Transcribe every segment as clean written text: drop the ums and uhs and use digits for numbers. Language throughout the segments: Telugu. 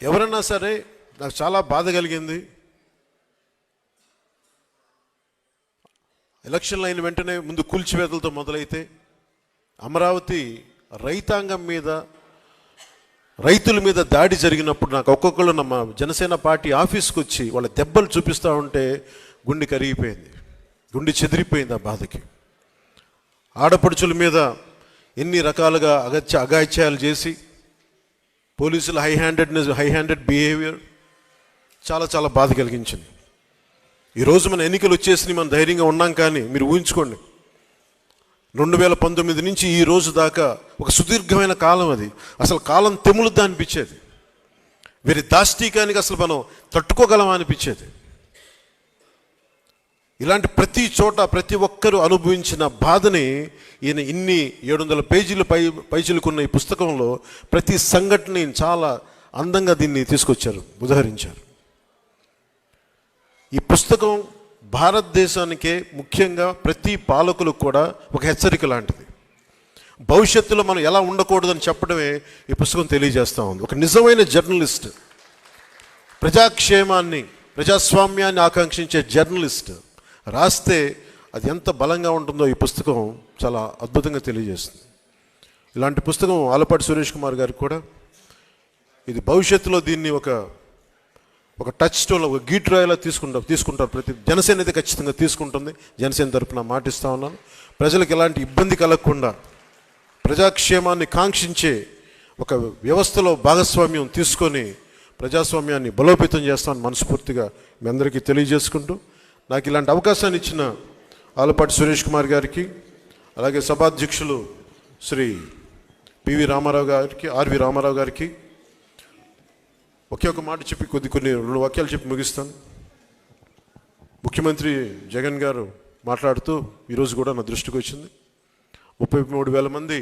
ఎవరన్నా సరే నాకు చాలా బాధ కలిగింది. ఎలక్షన్లు అయిన వెంటనే ముందు కూల్చివేతలతో మొదలైతే అమరావతి రైతాంగం మీద, రైతుల మీద దాడి జరిగినప్పుడు నాకు ఒక్కొక్కళ్ళు మా జనసేన పార్టీ ఆఫీస్కి వచ్చి వాళ్ళ దెబ్బలు చూపిస్తూ ఉంటే గుండె కరిగిపోయింది, గుండె చెదిరిపోయింది ఆ బాధకి. ఆడపడుచుల మీద ఎన్ని రకాలుగా అగాయిత్యాలు చేసి పోలీసులు హై హ్యాండెడ్ బిహేవియర్ చాలా బాధ కలిగించింది. ఈరోజు మన ఎన్నికలు వచ్చేసి మనం ధైర్యంగా ఉన్నాం, కానీ మీరు ఊహించుకోండి 2019 నుంచి ఈ రోజు దాకా ఒక సుదీర్ఘమైన కాలం. అది అసలు కాలం తెములుద్దా అనిపించేది. వీరి దాష్టీకానికి అసలు మనం తట్టుకోగలమా అనిపించేది. ఇలాంటి ప్రతి చోట ప్రతి ఒక్కరూ అనుభవించిన బాధని ఈయన ఇన్ని 700 పేజీలు పైచిలుకున్న ఈ పుస్తకంలో ప్రతి సంఘటనని చాలా అందంగా దీన్ని తీసుకొచ్చారు, ఉదహరించారు. ఈ పుస్తకం భారతదేశానికే, ముఖ్యంగా ప్రతి పాలకులకు కూడా ఒక హెచ్చరిక లాంటిది. భవిష్యత్తులో మనం ఎలా ఉండకూడదని చెప్పడమే ఈ పుస్తకం తెలియజేస్తూ ఉంది. ఒక నిజమైన జర్నలిస్ట్, ప్రజాక్షేమాన్ని, ప్రజాస్వామ్యాన్ని ఆకాంక్షించే జర్నలిస్ట్ రాస్తే అది ఎంత బలంగా ఉంటుందో ఈ పుస్తకం చాలా అద్భుతంగా తెలియజేస్తుంది. ఇలాంటి పుస్తకం ఆలపాటి సురేష్ కుమార్ గారికి కూడా ఇది భవిష్యత్తులో దీన్ని ఒక టచ్ స్టోన్, ఒక గీట్రాయిలా తీసుకుంటారు. ప్రతి జనసేన అయితే ఖచ్చితంగా తీసుకుంటుంది. జనసేన తరపున మాటిస్తూ ఉన్నాను. ప్రజలకు ఎలాంటి ఇబ్బంది కలగకుండా ప్రజాక్షేమాన్ని కాంక్షించే ఒక వ్యవస్థలో భాగస్వామ్యం తీసుకొని ప్రజాస్వామ్యాన్ని బలోపేతం చేస్తామని మనస్ఫూర్తిగా మీ అందరికీ తెలియజేసుకుంటూ, నాకు ఇలాంటి అవకాశాన్ని ఇచ్చిన ఆలపాటి సురేష్ కుమార్ గారికి, అలాగే సభాధ్యక్షులు శ్రీ పివి రామారావు గారికి, ఆర్వి రామారావు గారికి ఒకే ఒక మాట చెప్పి కొన్ని 2 వాక్యాలు చెప్పి ముగిస్తాను. ముఖ్యమంత్రి జగన్ గారు మాట్లాడుతూ ఈరోజు కూడా నా దృష్టికి వచ్చింది, 33,000 మంది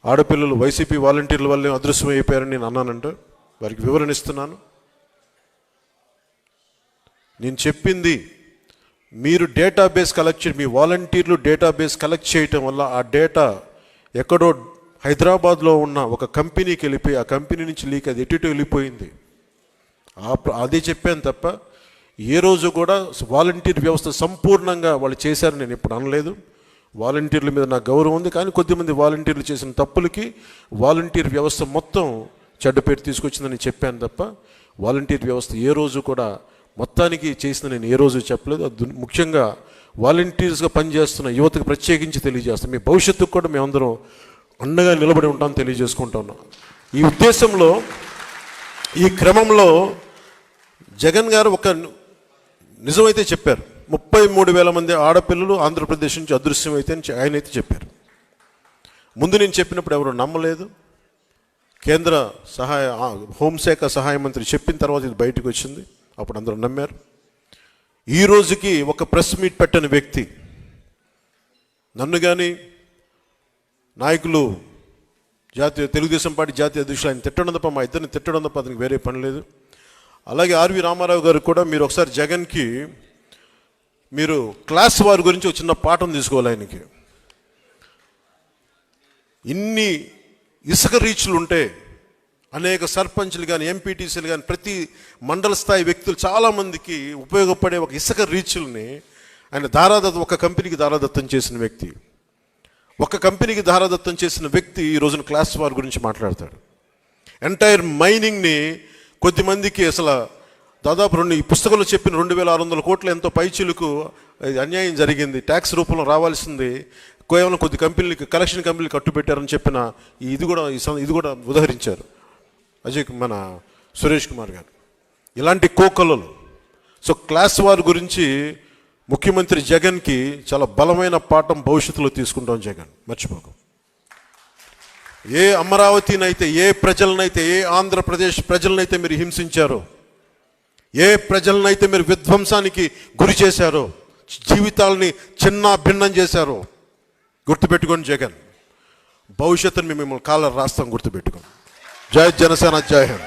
ఆడపిల్లలు వైసీపీ వాలంటీర్ల వల్లే అదృశ్యం అయిపోయారని నేను అన్నానంట. వారికి వివరణ ఇస్తున్నాను. నేను చెప్పింది మీరు డేటాబేస్ మీ వాలంటీర్లు డేటాబేస్ కలెక్ట్ చేయటం వల్ల ఆ డేటా ఎక్కడో హైదరాబాద్లో ఉన్న ఒక కంపెనీకి వెళ్ళిపోయి ఆ కంపెనీ నుంచి లీక్ అది ఎటు వెళ్ళిపోయింది. అదే చెప్పాను తప్ప ఏ రోజు కూడా వాలంటీర్ వ్యవస్థ సంపూర్ణంగా వాళ్ళు చేశారని నేను ఎప్పుడు అనలేదు. వాలంటీర్ల మీద నాకు గౌరవం ఉంది, కానీ కొద్దిమంది వాలంటీర్లు చేసిన తప్పులకి వాలంటీర్ వ్యవస్థ మొత్తం చెడ్డ పేరు తీసుకొచ్చిందని చెప్పాను తప్ప వాలంటీర్ వ్యవస్థ ఏ రోజు కూడా మొత్తానికి చేసిన నేను ఏ రోజు చెప్పలేదు. అది ముఖ్యంగా వాలంటీర్స్గా పనిచేస్తున్న యువతకు ప్రత్యేకించి తెలియజేస్తాం. మీ భవిష్యత్తుకు కూడా మేమందరం అండగా నిలబడి ఉంటామని తెలియజేసుకుంటా ఉన్నాం. ఈ ఉద్దేశంలో, ఈ క్రమంలో జగన్ గారు ఒక నిజమైతే చెప్పారు. 33,000 మంది ఆడపిల్లలు ఆంధ్రప్రదేశ్ నుంచి అదృశ్యమైతే ఆయన అయితే చెప్పారు. ముందు నేను చెప్పినప్పుడు ఎవరు నమ్మలేదు. కేంద్ర హోంశాఖ సహాయ మంత్రి చెప్పిన తర్వాత ఇది బయటకు వచ్చింది, అప్పుడు అందరూ నమ్మారు. ఈ రోజుకి ఒక ప్రెస్ మీట్ పెట్టని వ్యక్తి, నన్ను కానీ నాయకులు, తెలుగుదేశం పార్టీ జాతీయ అధ్యక్షులు ఆయన తిట్టడం తప్ప, మా ఇద్దరిని తిట్టడం తప్ప అతనికి వేరే పని లేదు. అలాగే ఆర్వి రామారావు గారు కూడా మీరు ఒకసారి జగన్కి మీరు క్లాస్ వారి గురించి ఒక చిన్న పాఠం తీసుకోవాలి. ఆయనకి ఇన్ని ఇసుక రీచ్లు ఉంటే అనేక సర్పంచ్లు కానీ ఎంపీటీసీలు కానీ ప్రతి మండల స్థాయి వ్యక్తులు చాలామందికి ఉపయోగపడే ఒక ఇసుక రీచ్ల్ని ఆయన ఒక కంపెనీకి దారాదత్తం చేసిన వ్యక్తి. ఒక కంపెనీకి దారాదత్తం చేసిన వ్యక్తి ఈ రోజున క్లాస్ వార్ గురించి మాట్లాడతాడు. ఎంటైర్ మైనింగ్ని కొద్దిమందికి అసలు దాదాపు ఈ పుస్తకంలో చెప్పిన 2,600 కోట్ల ఎంతో పైచిలుకు అన్యాయం జరిగింది, ట్యాక్స్ రూపంలో రావాల్సింది కేవలం కొద్ది కంపెనీలకి, కలెక్షన్ కంపెనీలు కట్టుబెట్టారని చెప్పిన ఇది కూడా ఉదహరించారు మన సురేష్ కుమార్ గారు. ఇలాంటి కోకలలు. సో క్లాస్ వార్ గురించి ముఖ్యమంత్రి జగన్కి చాలా బలమైన పాఠం భవిష్యత్తులో తీసుకుంటాం. జగన్ మర్చిపోకు. ఏ అమరావతినైతే, ఏ ప్రజలనైతే, ఏ ఆంధ్రప్రదేశ్ ప్రజలనైతే మీరు హింసించారో, ఏ ప్రజలనైతే మీరు విధ్వంసానికి గురి చేశారో, జీవితాలని చిన్న భిన్నం చేశారో గుర్తుపెట్టుకోండి జగన్. భవిష్యత్తుని మిమ్మల్ని కాలర్ రాస్తాం, గుర్తుపెట్టుకోండి. జై జనసేన, జై హింద్.